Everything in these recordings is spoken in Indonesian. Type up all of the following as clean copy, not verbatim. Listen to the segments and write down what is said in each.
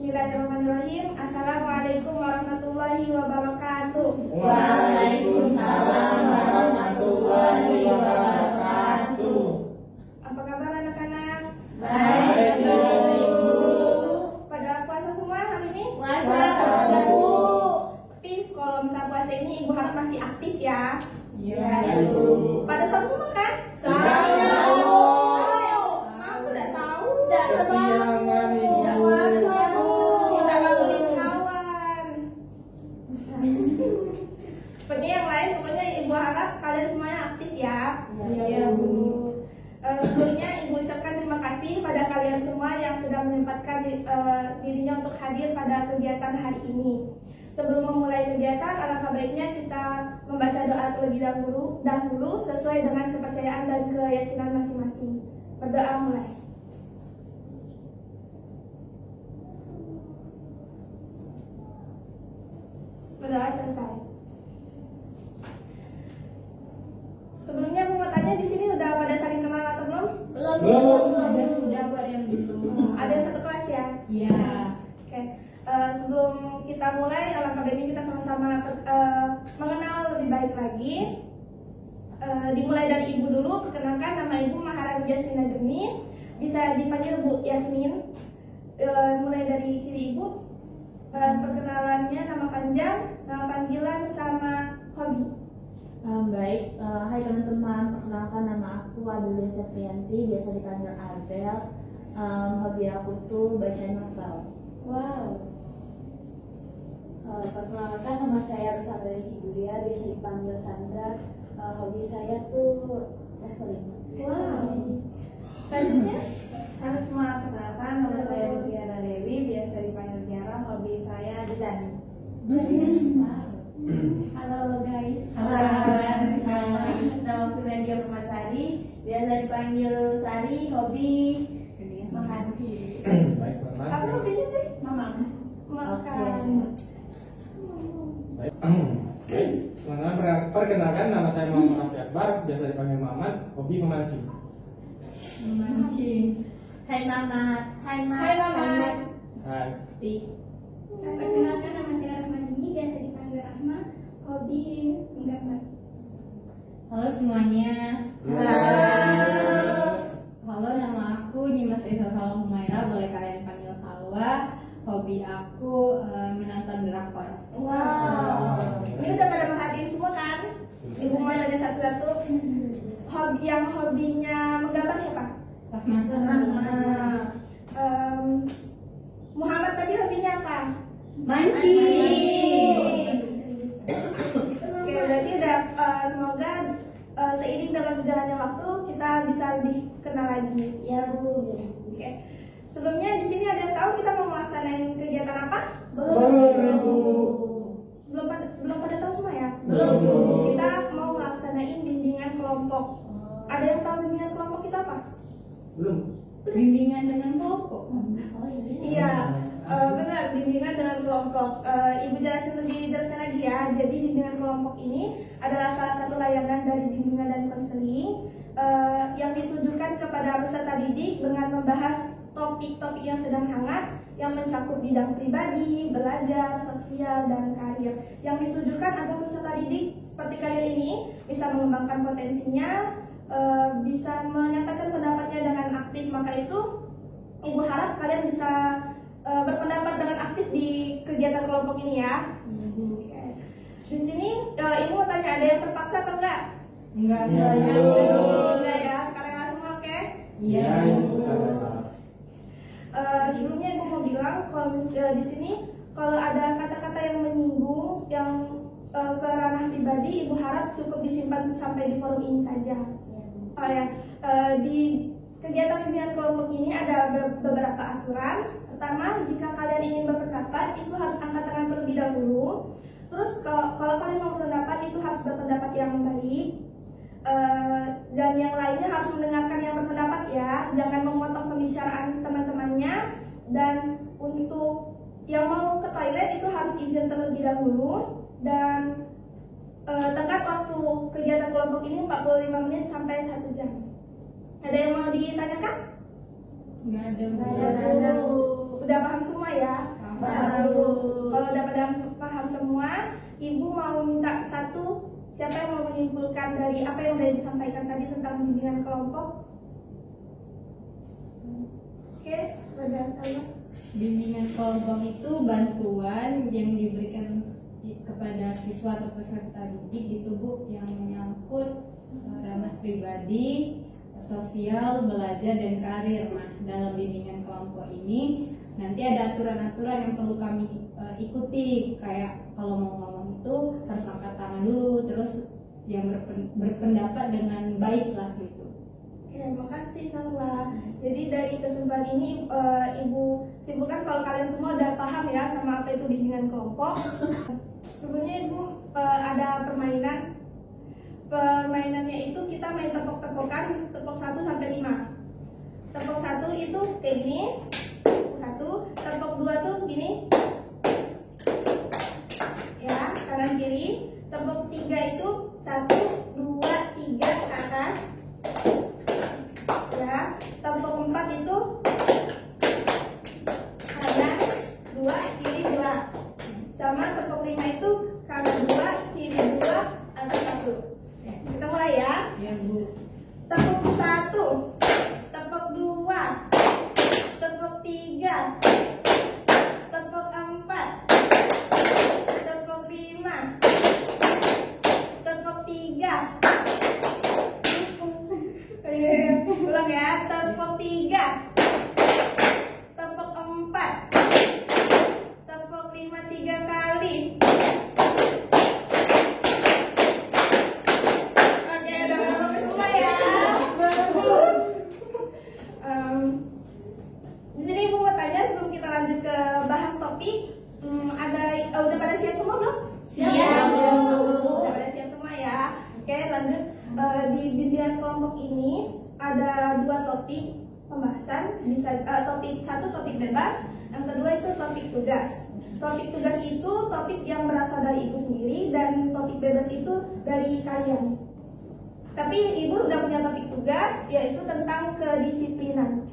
Bismillahirrahmanirrahim. Assalamualaikum warahmatullahi wabarakatuh. Waalaikumsalam warahmatullahi wabarakatuh. Apa kabar anak-anak? Baik, Ibu. Pada puasa semua hari ini? Puasa, Bu. Tapi kalau misalnya puasa ini Ibu harap masih aktif ya. Iya, Ibu. Pada sahur semua kan? Aku udah sahur. Kesiangan, Ibu. Tidak puasa, Bu. Kita bangunin kawan. Pokoknya yang lain, pokoknya Ibu harap kalian semuanya aktif ya. Iya, Bu. Sebelumnya Ibu ucapkan terima kasih pada kalian semua yang sudah menyempatkan dirinya untuk hadir pada kegiatan hari ini. Sebelum memulai kegiatan, alangkah baiknya kita membaca doa terlebih dahulu sesuai dengan kepercayaan dan keyakinan masing-masing. Berdoa mulai. Berdoa selesai. Sebelumnya aku mau tanya, di sini udah pada saling kenal atau belum? Belum. Ada sudah buat yang belum. Ada yang satu kelas ya? Iya. Oke. Sebelum kita mulai, alangkah baiknya kita sama-sama mengenal lebih baik lagi. Dimulai dari Ibu dulu. Perkenalkan, nama Ibu Maharani Yasmina Jeni. Bisa dipanggil Bu Yasmin. Mulai dari kiri Ibu. Perkenalannya, nama panjang, nama panggilan, sama hobi. Baik, hai teman-teman, perkenalkan nama aku Adelia Septrianti, biasa dipanggil Arbel. Hobi aku tuh baca novel. Wow. Perkenalkan nama saya Rusanda Rizky Budia, biasa dipanggil Sandra. Hobi saya tuh traveling. Wow. Selanjutnya, Halo semua, perkenalkan nama saya Mutiara Dewi, biasa dipanggil Tiara. Hobi saya dedan. Halo guys, Nama aku Nadia Permatasari, biasa dipanggil Sari. Hobi makan. Baik, Pak. apa hobinya sih? Mamang. Makan. Baik. Perkenalkan nama saya Muhammad Rafi Akbar, biasa dipanggil Mamat, hobi memancing. Memancing. Hai Mamat. Hai Mamat. Hai. Perkenalkan, nama saya Rahmani, biasa dipanggil Rahma. Hobi menggambar. Halo semuanya. Halo, nama aku Nyimas Esa Salwa Humaira, boleh kalian panggil Salwa. Hobi aku menonton drakor. Wow. Ini udah pada merhatiin semua kan? Ibu mau nanya satu-satu. Hobinya menggambar siapa? Rahma. Muhammad tadi hobinya apa? Mancing. Oke, berarti udah semoga seiring dengan berjalannya waktu kita bisa lebih kenal lagi. ya Bu. Oke. Sebelumnya di sini ada yang tahu kita mau melaksanain kegiatan apa? Belum pada tahu semua ya? Belum. Kita mau melaksanain bimbingan kelompok. Ada yang tahu bimbingan kelompok itu apa? Belum. Bimbingan dengan kelompok. Iya, benar, bimbingan dengan kelompok. Ibu jelasin lebih jelasnya lagi ya. Jadi bimbingan kelompok ini adalah salah satu layanan dari bimbingan dan konseling yang ditujukan kepada peserta didik dengan membahas topik-topik yang sedang hangat yang mencakup bidang pribadi, belajar, sosial, dan karir. Yang ditujukan agar peserta didik seperti kalian ini bisa mengembangkan potensinya, bisa menyampaikan pendapatnya dengan aktif. Maka itu Ibu harap kalian bisa berpendapat dengan aktif di kegiatan kelompok ini ya. Di sini Ibu mau tanya, ada yang terpaksa atau enggak? Enggak. Enggak ya, sekarang langsung oke? Iya. Sebelumnya Ibu mau bilang kalau di sini kalau ada kata-kata yang menyinggung yang ke ranah pribadi, Ibu harap cukup disimpan sampai di forum ini saja. Oh ya, di kegiatan bimbingan kelompok ini ada beberapa aturan. Pertama, jika kalian ingin berpendapat, itu harus angkat tangan terlebih dahulu. Terus kalau kalian mau berpendapat, itu harus berpendapat yang baik. Dan yang lainnya harus mendengarkan yang berpendapat ya. Jangan memotong pembicaraan teman-temannya. Dan untuk yang mau ke toilet itu harus izin terlebih dahulu. Dan tenggat waktu kegiatan kelompok ini 45 menit sampai 1 jam. Ada yang mau ditanyakan? Enggak ada. Ada. Udah paham semua ya? Kalau udah paham semua, Ibu mau minta satu, siapa yang mau menyimpulkan dari apa yang udah disampaikan tadi tentang bimbingan kelompok? Oke, pada saya. Bimbingan kelompok itu bantuan yang diberikan kepada siswa atau peserta didik di tubuh yang menyangkut ranah pribadi, sosial, belajar, dan karir. Nah, dalam bimbingan kelompok ini nanti ada aturan-aturan yang perlu kami ikuti, kayak kalau mau ngomong itu harus angkat tangan dulu, terus yang berpendapat dengan baik lah gitu. Oke, makasih Salwa. Jadi dari kesimpulan ini Ibu simpulkan kalau kalian semua udah paham ya sama apa itu bimbingan kelompok. Sebelumnya Ibu ada permainan. Permainannya itu kita main tepok-tepokan, tepok 1 sampai 5. Tepok 1 itu kayak gini. Tepok 2 tuh gini. Ya, kanan kiri. Tepok 3 itu 1, 2, 3 ke atas. Ya, tepok 4 itu kanan 2, kiri 2. Sama tepok 5 itu kanan 2, kiri 2, atas 1. Kita mulai ya. Ya Bu. Tepuk 1, tepuk 2, tepuk 3, tepuk 4, tepuk 5, tepuk 3. Ulang ya. Tepuk 3, tepuk 4, tepuk 5 3 kali. Oke, udah berapa semua ya? Bagus. Di sini Ibu mau tanya sebelum kita lanjut ke bahas topik, udah pada siap semua belum? Siap. Udah pada siap semua ya. Oke, lanjut. Di bimbingan kelompok ini ada 2 topik pembahasan. Bisa topik 1 topik bebas, yang kedua itu topik tugas. Topik tugas itu topik yang berasal dari Ibu sendiri dan topik bebas itu dari kalian. Tapi Ibu udah punya topik tugas, yaitu tentang kedisiplinan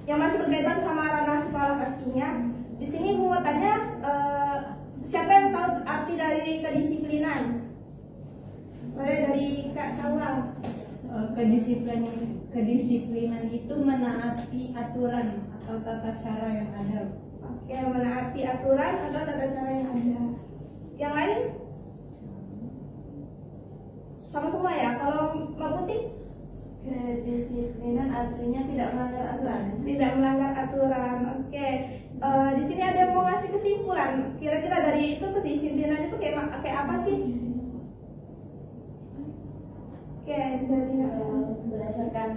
yang masih berkaitan sama ranah sekolah pastinya. Di sini Ibu mau tanya, siapa yang tahu arti dari kedisiplinan? Mulai dari Kak Salwa. Kedisiplinan itu menaati aturan atau tata cara yang ada. Oke, menaati aturan atau tata cara yang ada. Yang lain? Sama semua ya. Kalau Mbak Putih? Kedisiplinan artinya tidak melanggar aturan. Tidak melanggar aturan. Oke. Di sini ada yang mau ngasih kesimpulan. Kira-kira dari itu kedisiplinan itu kayak apa sih? Oke, dari Berdasarkan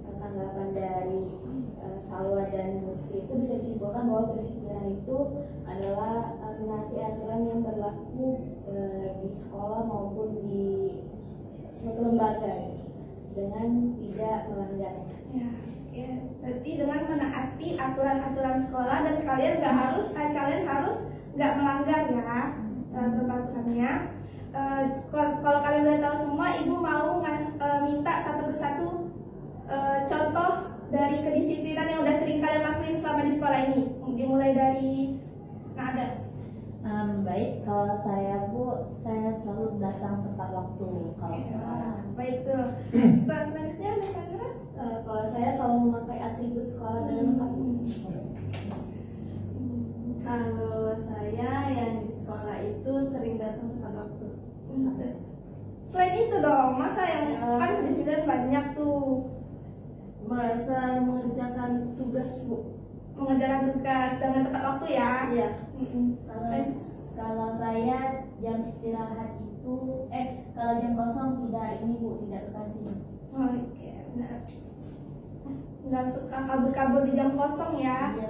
tanggapan dari Salwa dan Lutfi, itu bisa disimpulkan bahwa kedisiplinan itu adalah menaati aturan yang berlaku di sekolah maupun di suatu lembaga dengan tidak melanggarnya. ya, oke. Berarti dengan menaati aturan-aturan sekolah dan kalian harus nggak melanggar ya peraturannya. Kalau kalian udah tahu semua, Ibu mau minta satu persatu contoh dari kedisiplinan yang udah sering kalian lakuin selama di sekolah ini. Dimulai dari Nada. Baik, kalau saya Bu, saya selalu datang tepat waktu kalau sekolah. Baik tuh. Selanjutnya ada Sandra. Kalau saya selalu memakai atribut sekolah dan lengkap. Kalau saya yang di sekolah itu sering datang tepat waktu. Selain itu dong, masa yang kan kedisiplinan banyak tuh. Masa mengerjakan tugas Bu. Mengerjakan tugas dengan tepat waktu ya. Iya. Kalau saya jam istirahat itu, kalau jam kosong tidak ini Bu, tidak ke kantin. Oke, benar. Nggak suka kabur-kabur di jam kosong ya. Iya.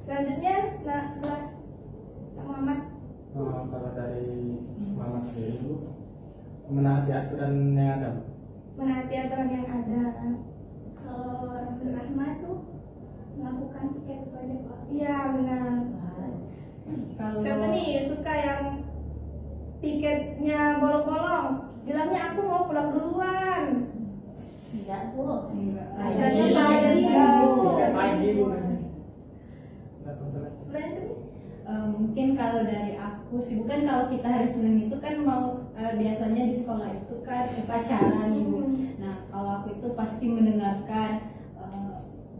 Selanjutnya, sebelah Kak Muhammad. Kalau dari Mama sendiri Bu, menaati aturan yang ada. Menaati aturan yang ada. Kalau orang berrahmat tuh melakukan tiket sesuai jadwal. Iya benar. Kalau Siapa nih suka yang tiketnya bolong-bolong? Bilangnya aku mau pulang duluan. Tidak Bu. enggak Bilangnya pagi Bu. Pagi Bu. datang telat? Selain itu Mungkin kalau dari aku sih, bukan kalau kita hari Senin itu kan mau biasanya di sekolah itu kan upacara nih Bu. Nah kalau aku itu pasti mendengarkan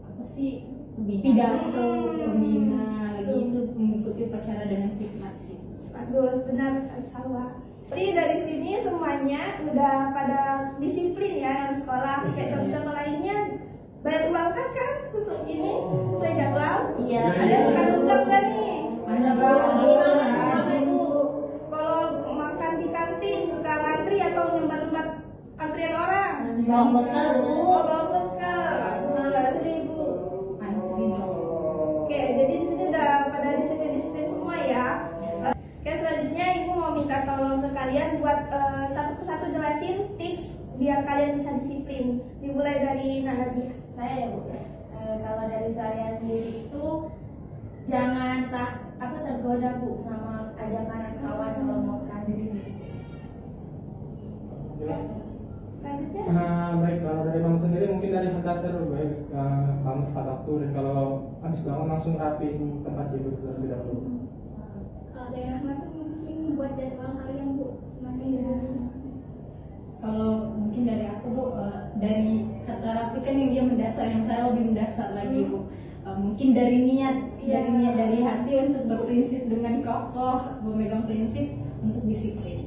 apa sih pidato pembina lagi itu mengikuti upacara dengan hikmat sih. bagus, benar Salwa. Jadi dari sini semuanya udah pada disiplin ya dalam sekolah. Kayak contoh-contoh lainnya bayar uang kas kan sesuai ini sesuai jadwal. Iya. Ada suka tugas kan nih. Ada Bu. Kalau makan di kantin suka ngantri atau nyembat-nyembat antrian orang. Bawa bekal Bu. Bawa bekal. Enggak sih Bu. antri dong. Oke, jadi di sini udah pada disiplin semua ya. Oke, selanjutnya Ibu mau minta tolong ke kalian buat satu persatu jelasin tips biar kalian bisa disiplin. Dimulai dari Nadia. Saya ya Bu. Kalau dari saya sendiri itu jangan tergoda Bu sama ajakan kawan kalau mau kantin. Selanjutnya Baik, kalau dari kamu sendiri mungkin dari Hantasar baik kamu tepat waktu, dan kalau habis bangun langsung rapiin tempat tidur terlebih dahulu. Kalau dari Rahma tuh mungkin buat jadwal harian Bu, semakin jelas. Kalau mungkin dari aku Bu, dari kata rapi kan yang dia mendasar, yang saya lebih mendasar lagi Bu. Mungkin dari niat, dari hati untuk berprinsip dengan kokoh, memegang prinsip untuk disiplin.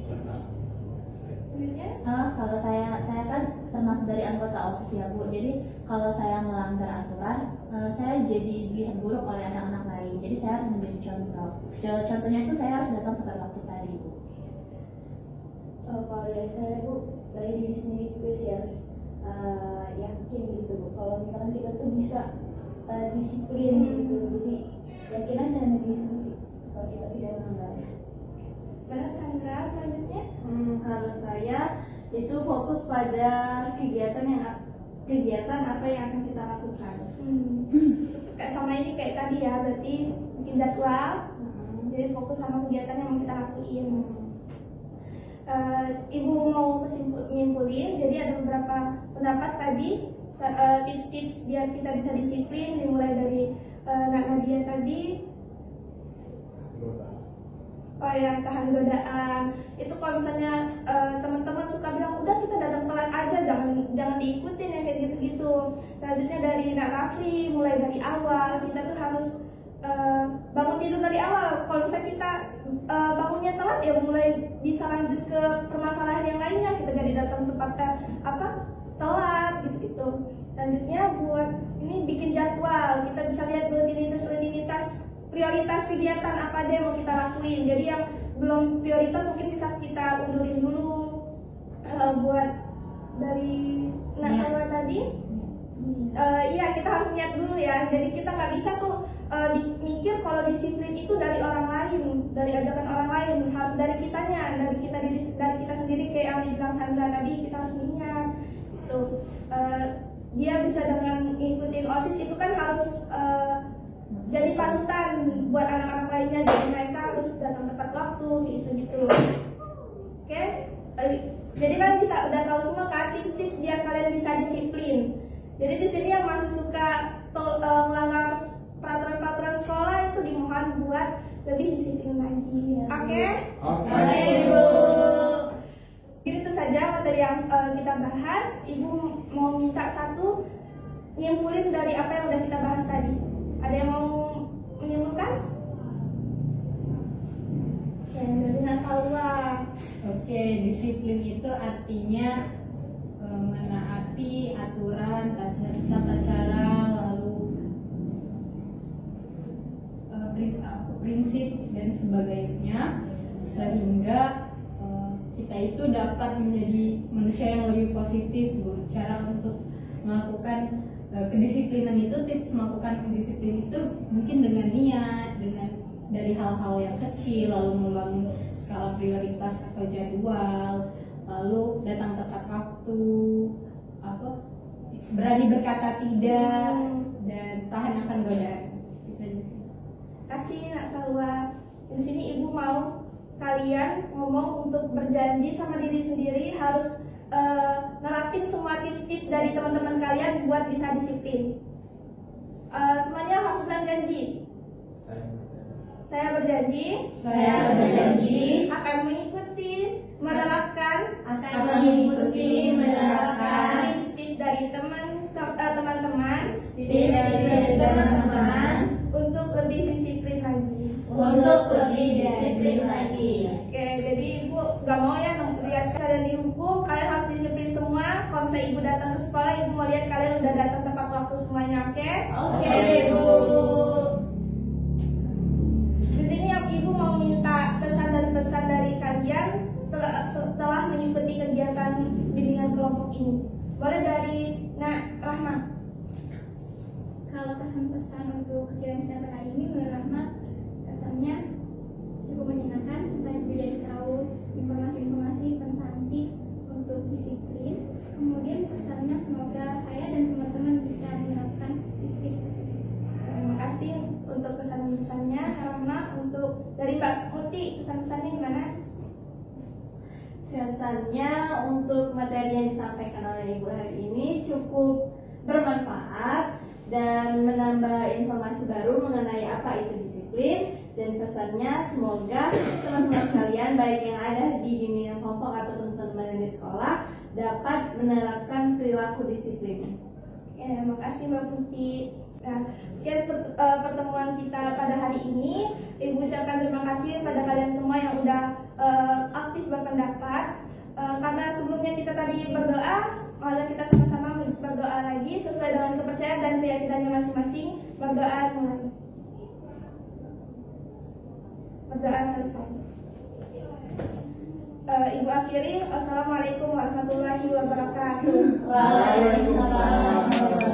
Kalau saya kan termasuk dari anggota OSIS ya Bu. Jadi kalau saya melanggar aturan, saya jadi dilihat buruk oleh anak-anak lain. Jadi saya harus menjadi contoh. Contohnya itu saya harus datang tepat waktu tadi Bu. Kalau dari saya Bu, dari diri sendiri juga sih harus yakin gitu Bu. Kalau misalkan kita tuh bisa disiplin gitu. Jadi yakinan saya diri sendiri kalau kita tidak melanggar. Benar Sandra, selanjutnya. Kalau saya itu fokus pada kegiatan apa yang akan kita lakukan. Kayak sama ini kayak tadi ya, berarti bikin jadwal. Jadi fokus sama kegiatan yang mau kita lakuin. Ibu mau nyimpulin, jadi ada beberapa pendapat tadi, tips-tips biar kita bisa disiplin, dimulai dari Nadia tadi. Yang tahan godaan itu, kalau misalnya teman-teman suka bilang udah kita datang telat aja, jangan diikutin yang kayak gitu-gitu. Selanjutnya dari Nak Rafli, mulai dari awal kita tuh harus bangun tidur dari awal. Kalau misalnya kita bangunnya telat ya mulai bisa lanjut ke permasalahan yang lainnya, kita jadi datang tepat telat gitu. Selanjutnya buat ini bikin jadwal, kita bisa lihat rutinitas prioritas kegiatan apa aja yang mau kita lakuin. Jadi yang belum prioritas mungkin bisa kita undurin dulu. Buat dari Nasala tadi, iya kita harus niat dulu ya. Jadi kita nggak bisa tuh mikir kalau disiplin itu dari orang lain, dari ajakan orang lain. Harus dari kitanya, dari kita sendiri, kayak yang dibilang Sandra tadi, kita harus niat. Tuh dia bisa dengan ngikutin OSIS itu kan harus jadi panutan buat anak-anak lainnya, jadi mereka harus datang tepat waktu gitu. Oke? Jadi kan udah tahu semua kan tips-tips biar kalian bisa disiplin. Jadi di sini yang masih suka melanggar peraturan sekolah itu dimohon buat lebih disiplin lagi. Oke? Oke. Ibu. Itu saja materi yang kita bahas. Ibu mau minta satu nyimpulin dari apa yang udah kita bahas tadi. Ada yang mau menyimpulkan? Ya, dari Nasalwa. Oke, disiplin itu artinya menaati aturan, tata cara, lalu prinsip dan sebagainya, sehingga kita itu dapat menjadi manusia yang lebih positif. Cara untuk melakukan kedisiplinan itu, tips melakukan kedisiplinan itu mungkin dengan niat, dengan dari hal-hal yang kecil, lalu membangun skala prioritas atau jadwal, lalu datang tepat waktu, berani berkata tidak, dan tahan akan godaan. Itu aja sih. Kasih Nak Salwa. Di sini ibu mau kalian ngomong untuk berjanji sama diri sendiri harus nerapin semua tips-tips dari teman-teman kalian buat bisa disiplin. Semuanya harus bilang janji. Saya berjanji akan mengikuti menerapkan tips-tips dari teman-teman untuk lebih disiplin lagi. Oke, jadi Ibu gak mau ya lihat kalian dihukum, kalian harus disiplin semua. Kalau misalnya Ibu datang ke sekolah, Ibu mau lihat kalian udah datang tepat waktu semuanya, oke? Oke, Ibu. Di sini yang Ibu mau minta pesan dan pesan dari kalian setelah mengikuti kegiatan bimbingan kelompok ini. Boleh dari Rahma. Kalau kesan-pesan untuk kegiatan kita kali ini menurut Rahmat, kesannya cukup menyenangkan. Kita juga jadi tahu informasi-informasi tentang tips untuk disiplin. Kemudian kesannya semoga saya dan teman-teman bisa menerapkan tips-tips tersebut. Terima kasih untuk kesan-pesannya, Rahma. Untuk dari Mbak Muti, kesan-pesannya gimana? Kesannya untuk materi yang disampaikan oleh Ibu hari ini cukup bermanfaat dan menambah informasi baru mengenai apa itu disiplin, dan pesannya semoga teman-teman sekalian baik yang ada di bimbingan kelompok ataupun teman-teman di sekolah dapat menerapkan perilaku disiplin. Ya, terima kasih Mbak Putih. Nah, sekian pertemuan kita pada hari ini. Ibu ucapkan terima kasih pada kalian semua yang udah aktif berpendapat. Karena sebelumnya kita tadi berdoa, mari kita sama-sama berdoa lagi sesuai dengan kepercayaan dan keyakinannya masing-masing. Berdoa mulai. Berdoa selesai. Ibu akhiri. Assalamualaikum warahmatullahi wabarakatuh. Waalaikumsalam.